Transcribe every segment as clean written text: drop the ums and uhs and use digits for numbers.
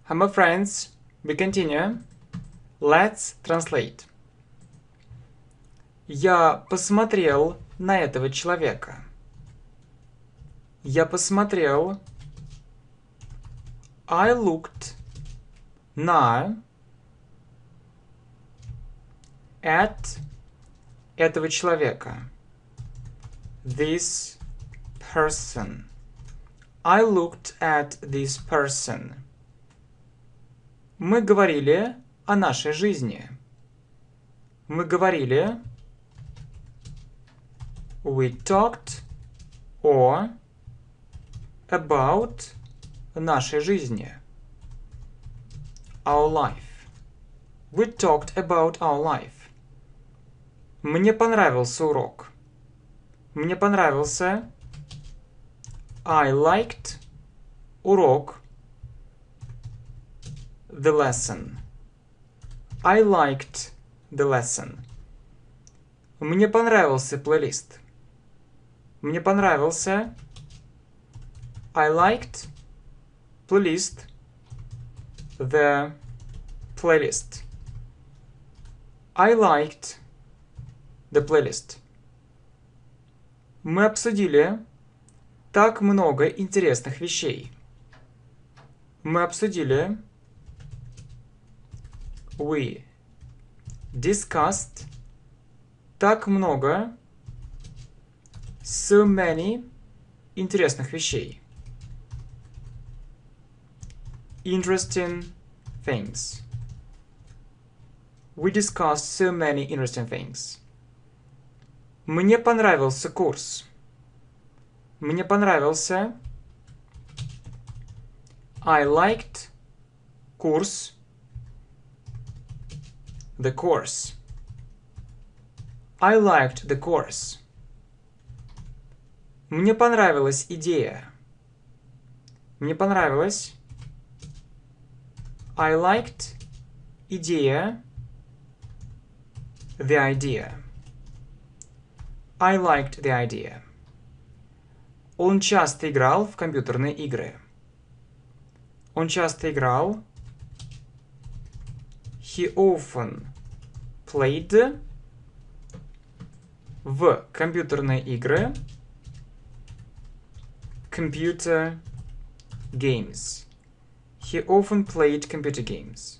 Hello friends, we continue. Let's translate. Я посмотрел на этого человека. Я посмотрел. I looked на at этого человека. This person. I looked at this person. Мы говорили о нашей жизни. Мы говорили. We talked or about нашей жизни. Our life. We talked about our life. Мне понравился урок. Мне понравился. I liked урок. The lesson. I liked the lesson. Мне понравился плейлист. Мне понравился. I liked playlist. The playlist. I liked the playlist. Мы обсудили так много интересных вещей. Мы обсудили. We discussed так много. So many интересных вещей. Interesting things. We discussed so many interesting things. Мне понравился курс. Мне понравился. I liked курс. The course. I liked the course. Мне понравилась идея. Мне понравилась. I liked идея. The idea. I liked the idea. Он часто играл в компьютерные игры. Он часто играл. He often played в компьютерные игры. Computer games. He often played computer games.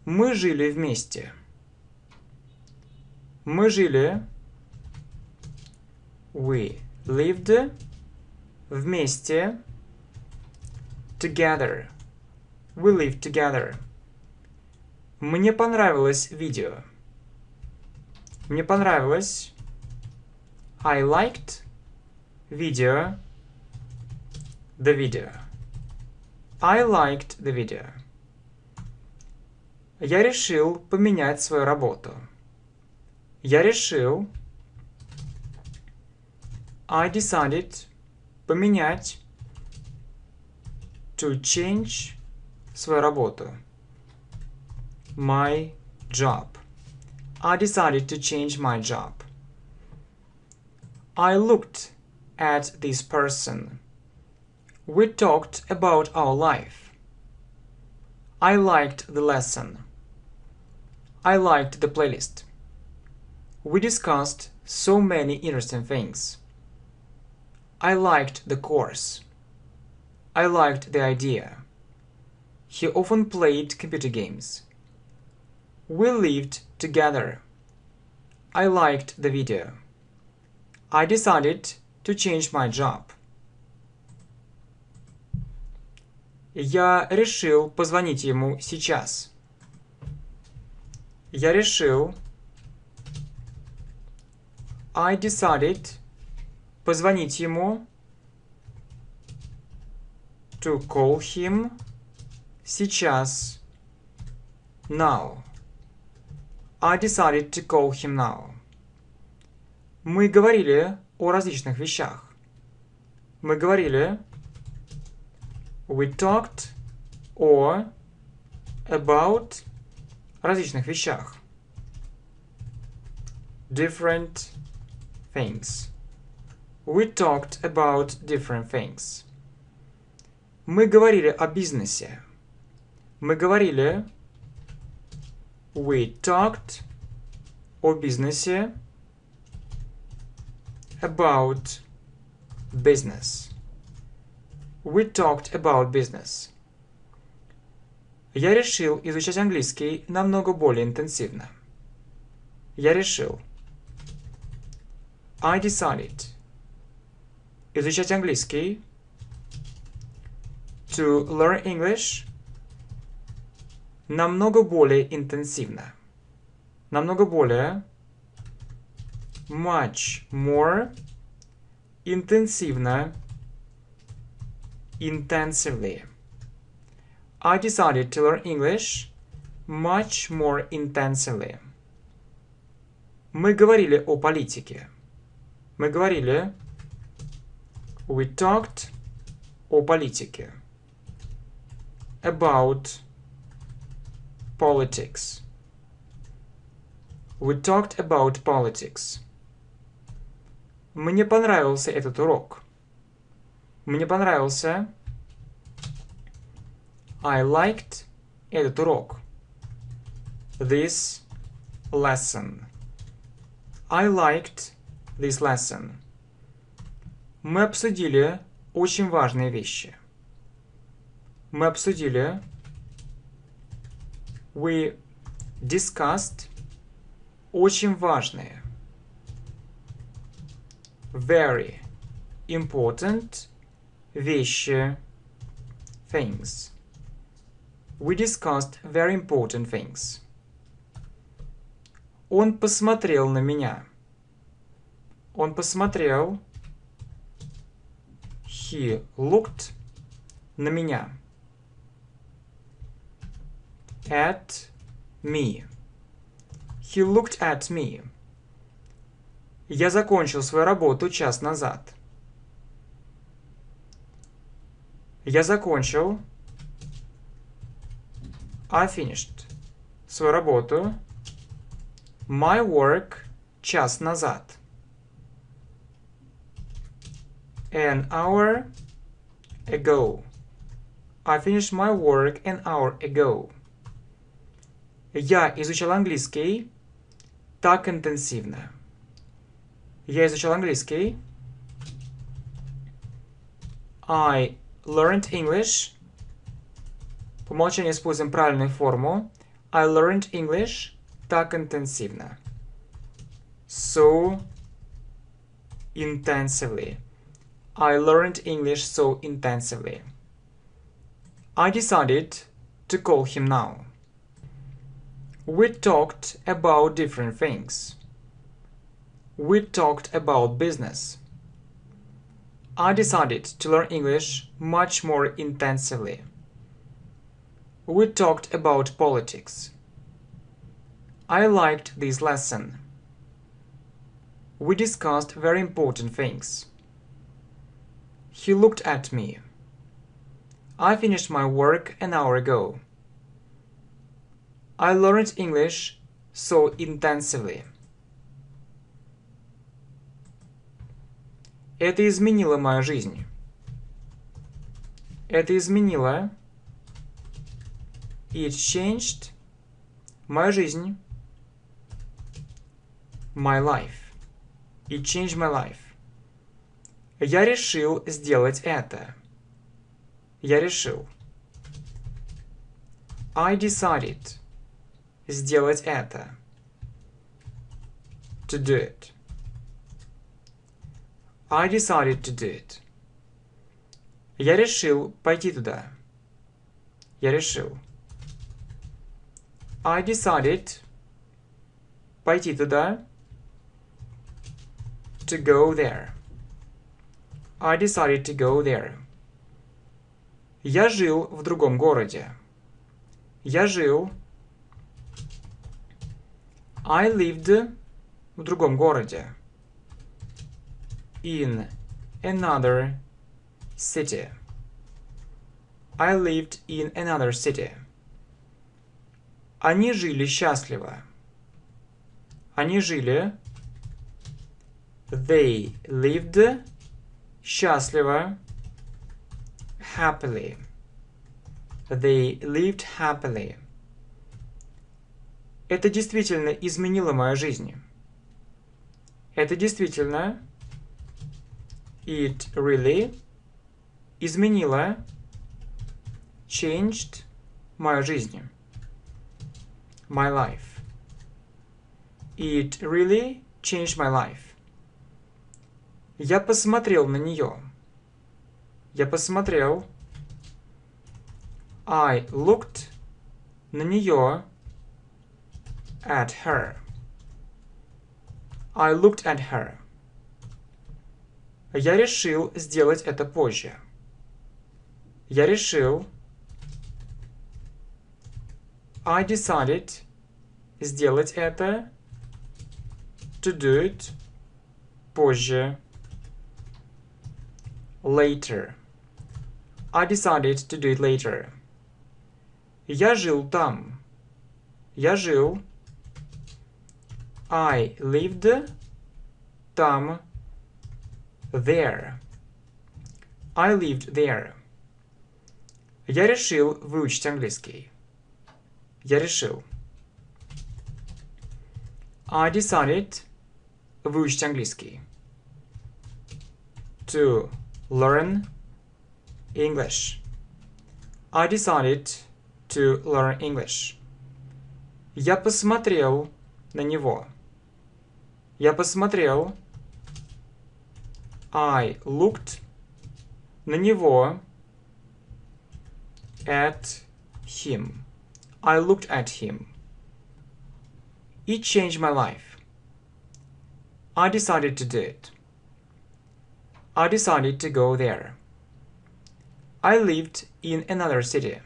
Мы жили вместе. Мы жили. We lived вместе. Together. We lived together. Мне понравилось видео. Мне понравилось. I liked video. The video. I liked the video. Я решил поменять свою работу. Я решил. I decided поменять. To change свою работу. My job. I decided to change my job. I looked at this person. We talked about our life. I liked the lesson. I liked the playlist. We discussed so many interesting things. I liked the course. I liked the idea. He often played computer games. We lived together. I liked the video. I decided to change my job. Я решил позвонить ему сейчас. Я решил. I decided позвонить ему. To call him сейчас. Now. I decided to call him now. Мы говорили о различных вещах. Мы говорили. We talked or about различных вещах. Different things. We talked about different things. Мы говорили о бизнесе. Мы говорили. We talked о бизнесе. About business. We talked about business. Я решил изучать английский намного более интенсивно. Я решил. I decided. Изучать английский. To learn English. Намного более интенсивно. Намного более. Much more. Интенсивно. Intensively. I decided to learn English much more intensively. Мы говорили о политике. Мы говорили. We talked о политике. About politics. We talked about politics. Мне понравился этот урок. Мне понравился. I liked этот урок. This lesson. I liked this lesson. Мы обсудили очень важные вещи. Мы обсудили. We discussed очень важные. Very important вещи. Things. We discussed very important things. Он посмотрел на меня. Он посмотрел. He looked на меня. At me. He looked at me. Я закончил свою работу час назад. Я закончил. I finished. Свою работу. My work. Час назад. An hour ago. I finished my work an hour ago. Я изучал английский так интенсивно. Я изучал английский. I learned English. По умолчанию используем правильную форму. I learned English так интенсивно. So intensively. I learned English so intensively. I decided to call him now. We talked about different things. We talked about business. I decided to learn English much more intensively. We talked about politics. I liked this lesson. We discussed very important things. He looked at me. I finished my work an hour ago. I learned English so intensively. Это изменило мою жизнь. Это изменило. It changed. Мою жизнь. My life. It changed my life. Я решил сделать это. Я решил. I decided. Сделать это. To do it. I decided to do it. Я решил пойти туда. Я решил. I decided пойти туда. To go there. I decided to go there. Я жил в другом городе. Я жил. I lived в другом городе. In another city. I lived in another city. Они жили счастливо. Они жили. They lived счастливо. Happily. They lived happily. Это действительно изменило мою жизнь. Это действительно, it really, изменило, changed, мою жизнь. My life. It really changed my life. Я посмотрел на нее. Я посмотрел. I looked на нее. At her. I looked at her. Я решил сделать это позже. Я решил. I decided сделать это. To do it. Позже. Later. I decided to do it later. Я жил там. Я жил. I lived там. There. I lived there. Я решил выучить английский. Я решил. I decided выучить английский. To learn English. I decided to learn English. Я посмотрел на него. Я посмотрел. I looked на него. At him. I looked at him. It changed my life. I decided to do it. I decided to go there. I lived in another city.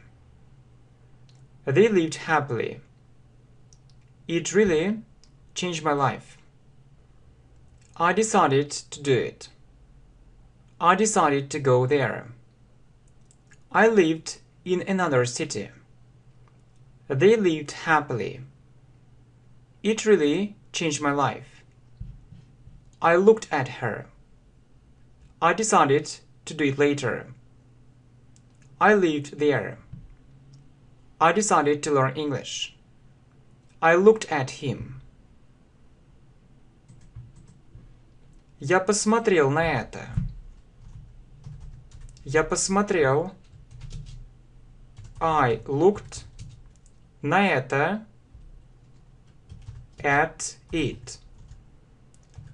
They lived happily. It really changed my life. I decided to do it. I decided to go there. I lived in another city. They lived happily. It really changed my life. I looked at her. I decided to do it later. I lived there. I decided to learn English. I looked at him. Я посмотрел на это. Я посмотрел. I looked на это. At it.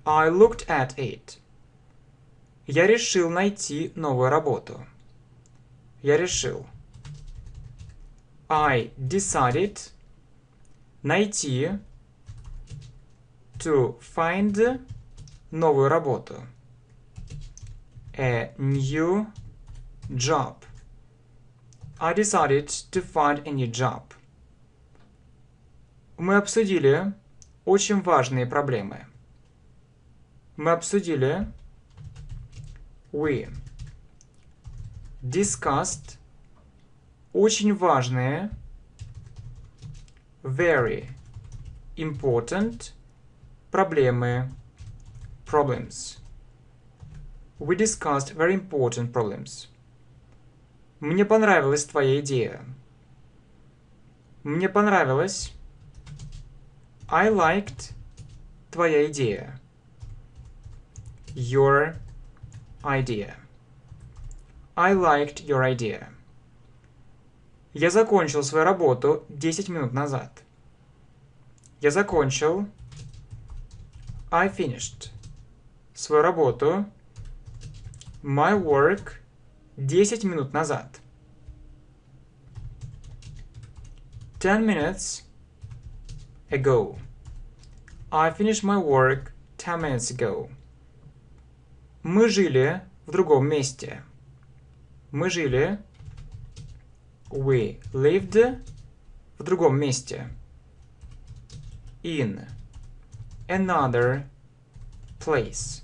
I looked at it. Я решил найти новую работу. Я решил. I decided найти. To find новую работу. A new job. I decided to find a new job. Мы обсудили очень важные проблемы. Мы обсудили. We discussed очень важные. Very important проблемы. Problems. We discussed very important problems. Мне понравилась твоя идея. Мне понравилась. I liked твоя идея. Your idea. I liked your idea. Я закончил свою работу 10 минут назад. Я закончил. I finished. Свою работу. My work. 10 минут назад. 10 minutes ago. I finished my work 10 minutes ago. Мы жили в другом месте. Мы жили. We lived в другом месте. In another place.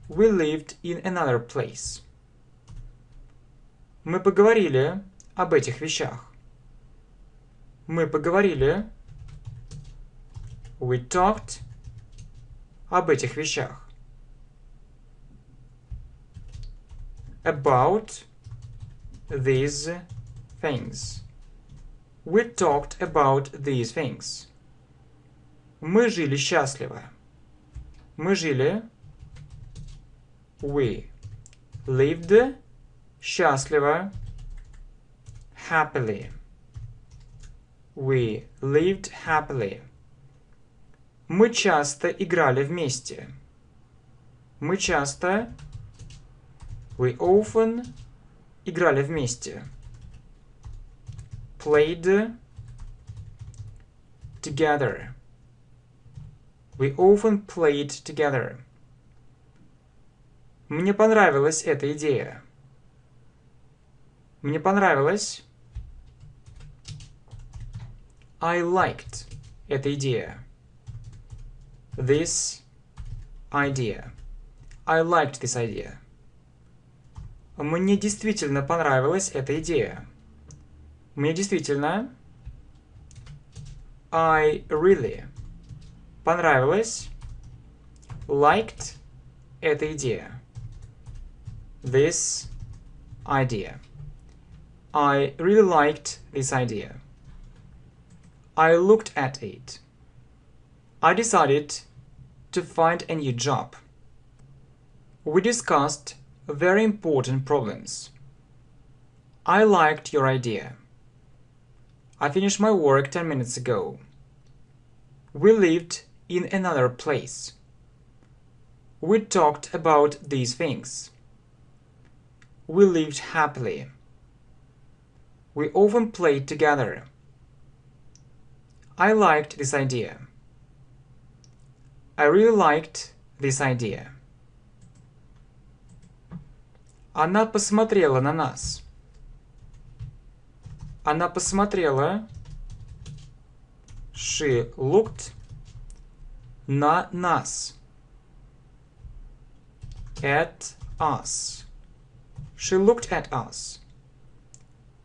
We lived in another place. Мы поговорили об этих вещах. Мы поговорили. We talked об этих вещах. About these things. We talked about these things. Мы жили счастливо. Мы жили. We lived счастливо. Happily. We lived happily. Мы часто играли вместе. Мы часто. We often играли вместе. Played together. We often played together. Мне понравилась эта идея. Мне понравилась. I liked эта идея. This idea. I liked this idea. Мне действительно понравилась эта идея. Мне действительно. I really. Понравилась. Liked эта идея. This idea. I really liked this idea. I looked at it. I decided to find a new job. We discussed very important problems. I liked your idea. I finished my work 10 minutes ago. We lived in another place. We talked about these things. We lived happily. We often played together. I liked this idea. I really liked this idea. Она посмотрела на нас. Она посмотрела. She looked на нас. At us. She looked at us.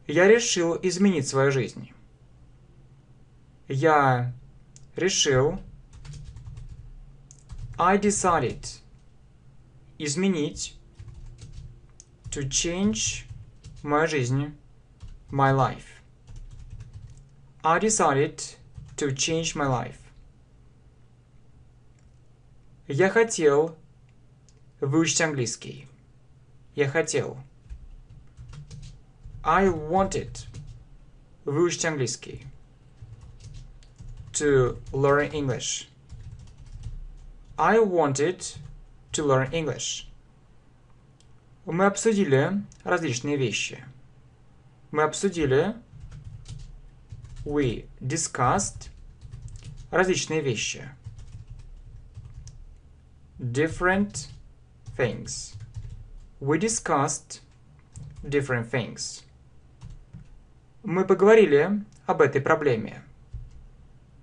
Я решил изменить свою жизнь. Я решил. I decided. Изменить. To change мою жизнь. My life. I decided to change my life. Я хотел выучить английский. Я хотел. I wanted выучить английский. To learn English. I wanted to learn English. Мы обсудили различные вещи. Мы обсудили. We discussed различные вещи. Different things. We discussed different things. Мы поговорили об этой проблеме.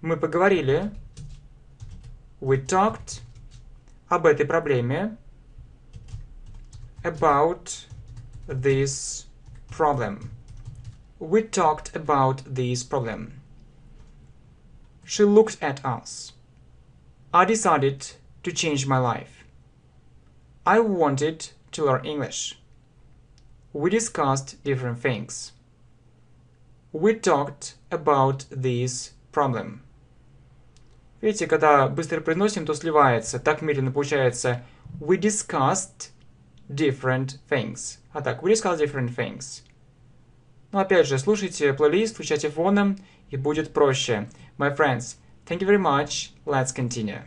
Мы поговорили. We talked об этой проблеме. About this problem. We talked about this problem. She looked at us. I decided to change my life. I wanted to learn English. We discussed different things. We talked about this problem. Видите, когда быстро произносим, то сливается. Так медленно получается we discussed different things. А так, we discussed different things. Но опять же, слушайте плейлист, включайте фоном, и будет проще. My friends, thank you very much. Let's continue.